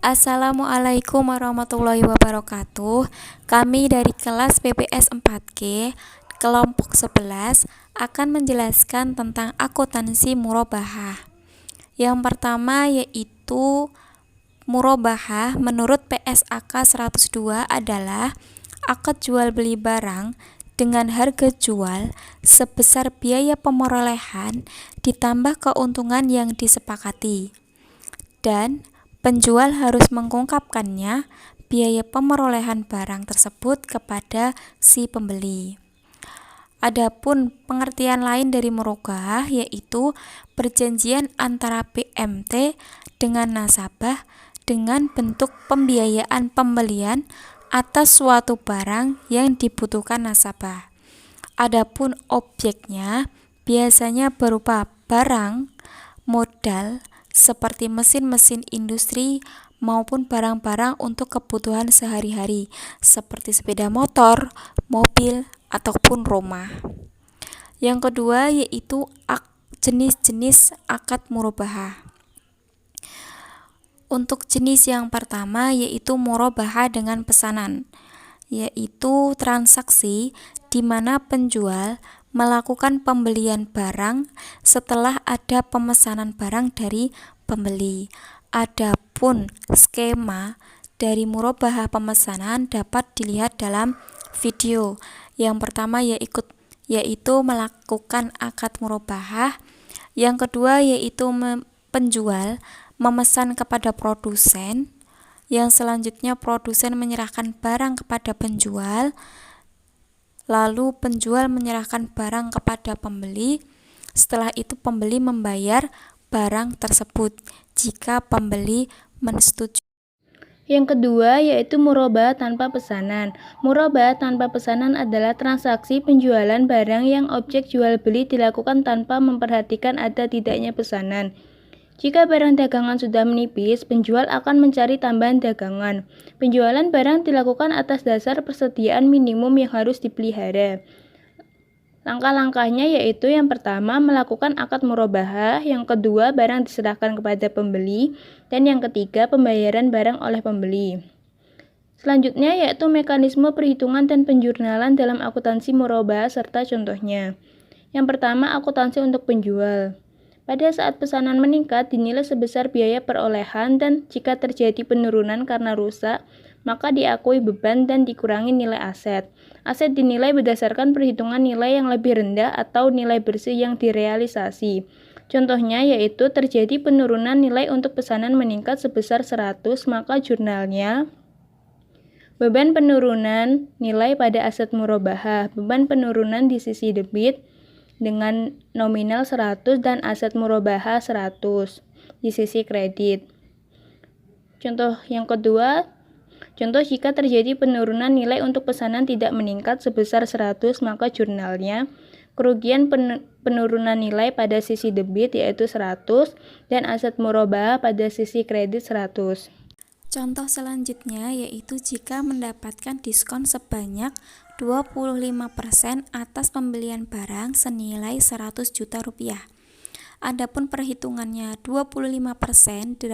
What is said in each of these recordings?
Assalamualaikum warahmatullahi wabarakatuh. Kami dari kelas PPS 4G kelompok 11 akan menjelaskan tentang akuntansi murabahah. Yang pertama yaitu murabahah menurut PSAK 102 adalah akad jual beli barang dengan harga jual sebesar biaya pemerolehan ditambah keuntungan yang disepakati, dan penjual harus mengungkapkannya biaya pemerolehan barang tersebut kepada si pembeli. Adapun pengertian lain dari murabahah yaitu perjanjian antara PMT dengan nasabah dengan bentuk pembiayaan pembelian atas suatu barang yang dibutuhkan nasabah. Adapun objeknya biasanya berupa barang, modal, seperti mesin-mesin industri maupun barang-barang untuk kebutuhan sehari-hari seperti sepeda motor, mobil, ataupun rumah. Yang kedua yaitu jenis-jenis akad murabahah. Untuk jenis yang pertama yaitu murabahah dengan pesanan, yaitu transaksi di mana penjual melakukan pembelian barang setelah ada pemesanan barang dari pembeli. Adapun skema dari murabahah pemesanan dapat dilihat dalam video. Yang pertama yaitu melakukan akad murabahah. Yang kedua yaitu penjual memesan kepada produsen. Yang selanjutnya produsen menyerahkan barang kepada penjual, lalu penjual menyerahkan barang kepada pembeli. Setelah itu pembeli membayar barang tersebut jika pembeli menyetujui. Yang kedua yaitu murabahah tanpa pesanan. Murabahah tanpa pesanan adalah transaksi penjualan barang yang objek jual beli dilakukan tanpa memperhatikan ada tidaknya pesanan. Jika barang dagangan sudah menipis, penjual akan mencari tambahan dagangan. Penjualan barang dilakukan atas dasar persediaan minimum yang harus dipelihara. Langkah-langkahnya yaitu yang pertama melakukan akad murabahah, yang kedua barang diserahkan kepada pembeli, dan yang ketiga pembayaran barang oleh pembeli. Selanjutnya yaitu mekanisme perhitungan dan penjurnalan dalam akuntansi murabahah serta contohnya. Yang pertama akuntansi untuk penjual. Pada saat pesanan meningkat dinilai sebesar biaya perolehan, dan jika terjadi penurunan karena rusak, maka diakui beban dan dikurangi nilai aset. Aset dinilai berdasarkan perhitungan nilai yang lebih rendah atau nilai bersih yang direalisasi. Contohnya yaitu terjadi penurunan nilai untuk pesanan meningkat sebesar 100, maka jurnalnya beban penurunan nilai pada aset murabahah, beban penurunan di sisi debit dengan nominal 100 dan aset murabahah 100 di sisi kredit. Contoh yang kedua, contoh jika terjadi penurunan nilai untuk pesanan tidak meningkat sebesar 100, maka jurnalnya kerugian penurunan nilai pada sisi debit yaitu 100 dan aset murabahah pada sisi kredit 100. Contoh selanjutnya yaitu jika mendapatkan diskon sebanyak 25% atas pembelian barang senilai 100 juta rupiah. Adapun perhitungannya 25%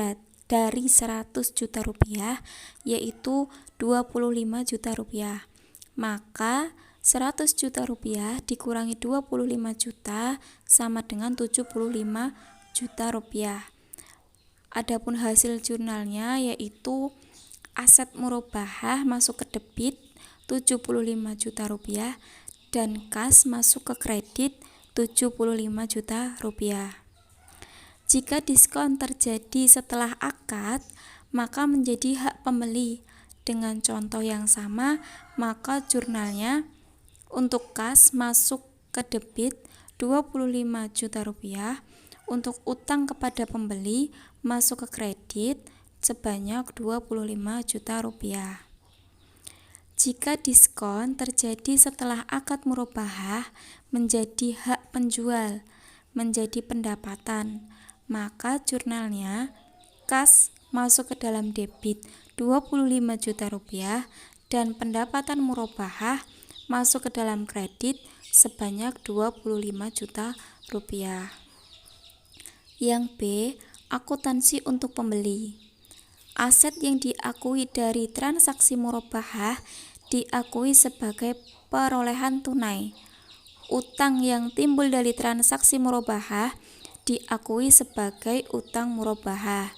dari 100 juta rupiah yaitu 25 juta rupiah. Maka 100 juta rupiah dikurangi 25 juta sama dengan 75 juta rupiah. Adapun hasil jurnalnya yaitu aset murabahah masuk ke debit 75 juta rupiah dan kas masuk ke kredit 75 juta rupiah. Jika diskon terjadi setelah akad, maka menjadi hak pembeli. Dengan contoh yang sama, maka jurnalnya untuk kas masuk ke debit 25 juta rupiah, untuk utang kepada pembeli masuk ke kredit sebanyak 25 juta rupiah. Jika diskon terjadi setelah akad murabahah, menjadi hak penjual, menjadi pendapatan, maka jurnalnya kas masuk ke dalam debit 25 juta rupiah dan pendapatan murabahah masuk ke dalam kredit sebanyak 25 juta rupiah. Yang B, akuntansi untuk pembeli. Aset yang diakui dari transaksi murabahah diakui sebagai perolehan tunai. Utang yang timbul dari transaksi murabahah diakui sebagai utang murabahah.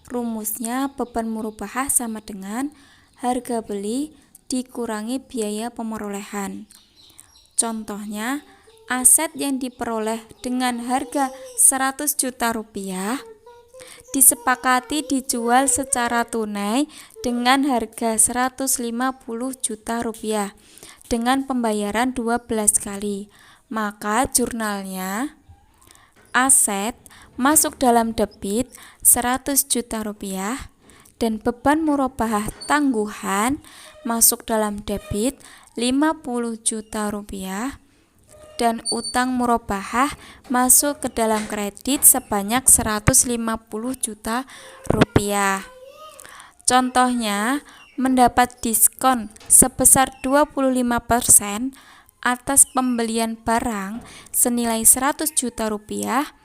Rumusnya beban murabahah sama dengan harga beli dikurangi biaya pemerolehan. Contohnya, aset yang diperoleh dengan harga 100 juta rupiah disepakati dijual secara tunai dengan harga 150 juta rupiah dengan pembayaran 12 kali. Maka jurnalnya aset masuk dalam debit 100 juta rupiah dan beban murabahah tangguhan masuk dalam debit 50 juta rupiah dan utang murabahah masuk ke dalam kredit sebanyak 150 juta rupiah. Contohnya, mendapat diskon sebesar 25% atas pembelian barang senilai 100 juta rupiah.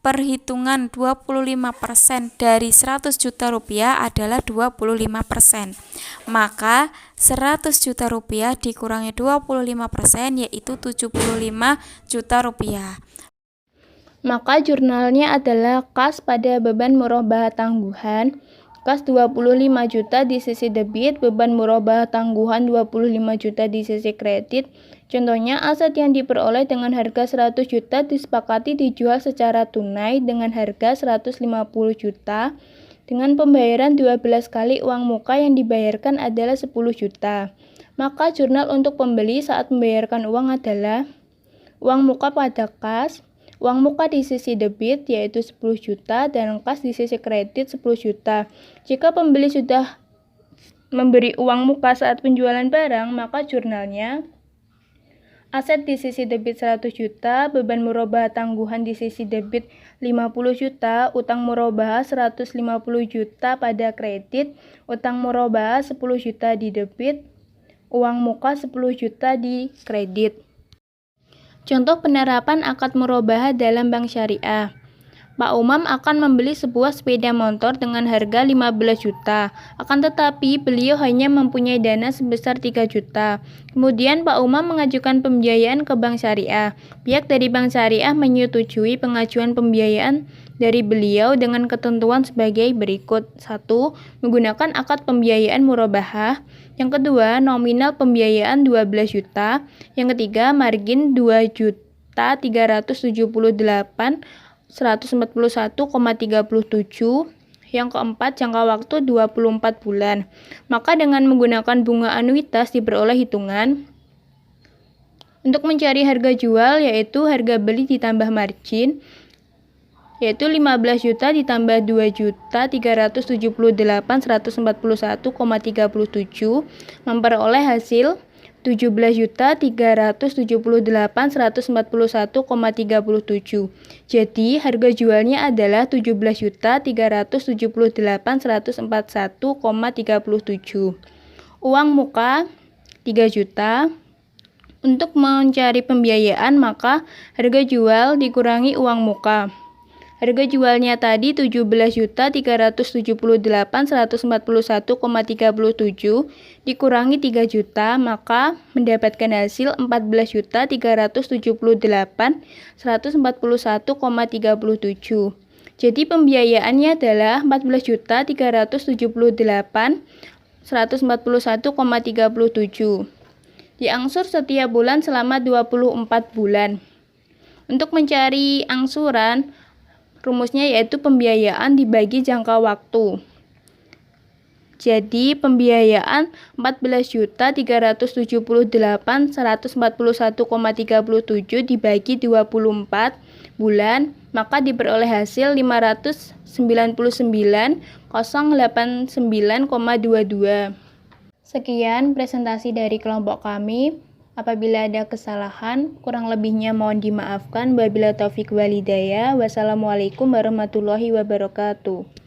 Perhitungan 25% dari 100 juta rupiah adalah 25%. Maka 100 juta rupiah dikurangi 25% yaitu 75 juta rupiah. Maka jurnalnya adalah kas pada beban murabahah tangguhan. Kas 25 juta di sisi debit, beban murabahah tangguhan 25 juta di sisi kredit. Contohnya, aset yang diperoleh dengan harga 100 juta disepakati dijual secara tunai dengan harga 150 juta dengan pembayaran 12 kali uang muka yang dibayarkan adalah 10 juta. Maka jurnal untuk pembeli saat membayarkan uang adalah uang muka pada kas, uang muka di sisi debit yaitu 10 juta dan kas di sisi kredit 10 juta. Jika pembeli sudah memberi uang muka saat penjualan barang, maka jurnalnya aset di sisi debit 100 juta, beban murabahah tangguhan di sisi debit 50 juta, utang murabahah 150 juta pada kredit, utang murabahah 10 juta di debit, uang muka 10 juta di kredit. Contoh penerapan akad murabahah dalam bank syariah. Pak Umam akan membeli sebuah sepeda motor dengan harga 15 juta. Akan tetapi beliau hanya mempunyai dana sebesar 3 juta. Kemudian Pak Umam mengajukan pembiayaan ke bank syariah. Pihak dari bank syariah menyetujui pengajuan pembiayaan dari beliau dengan ketentuan sebagai berikut. 1. Menggunakan akad pembiayaan murabahah. Yang kedua, nominal pembiayaan 12 juta. Yang ketiga, margin 2 juta 378 141,37. Yang keempat, jangka waktu 24 bulan. Maka dengan menggunakan bunga anuitas diperoleh hitungan untuk mencari harga jual yaitu harga beli ditambah margin yaitu 15 juta ditambah 2 juta 378 141,37 memperoleh hasil 17 juta 378 141,37. Jadi harga jualnya adalah 17 juta 378 141,37. Uang muka 3 juta. Untuk mencari pembiayaan maka harga jual dikurangi uang muka. Harga jualnya tadi 17 juta 378 141,37 dikurangi 3 juta maka mendapatkan hasil 14 juta 378 141,37. Jadi pembiayaannya adalah 14 juta 378 141,37. Diangsur setiap bulan selama 24 bulan. Untuk mencari angsuran rumusnya yaitu pembiayaan dibagi jangka waktu. Jadi pembiayaan 14.378 141,37 dibagi 24 bulan maka diperoleh hasil 599,089,22. Sekian presentasi dari kelompok kami. Apabila ada kesalahan, kurang lebihnya mohon dimaafkan. Wabillahi taufik wal hidayah. Wassalamualaikum warahmatullahi wabarakatuh.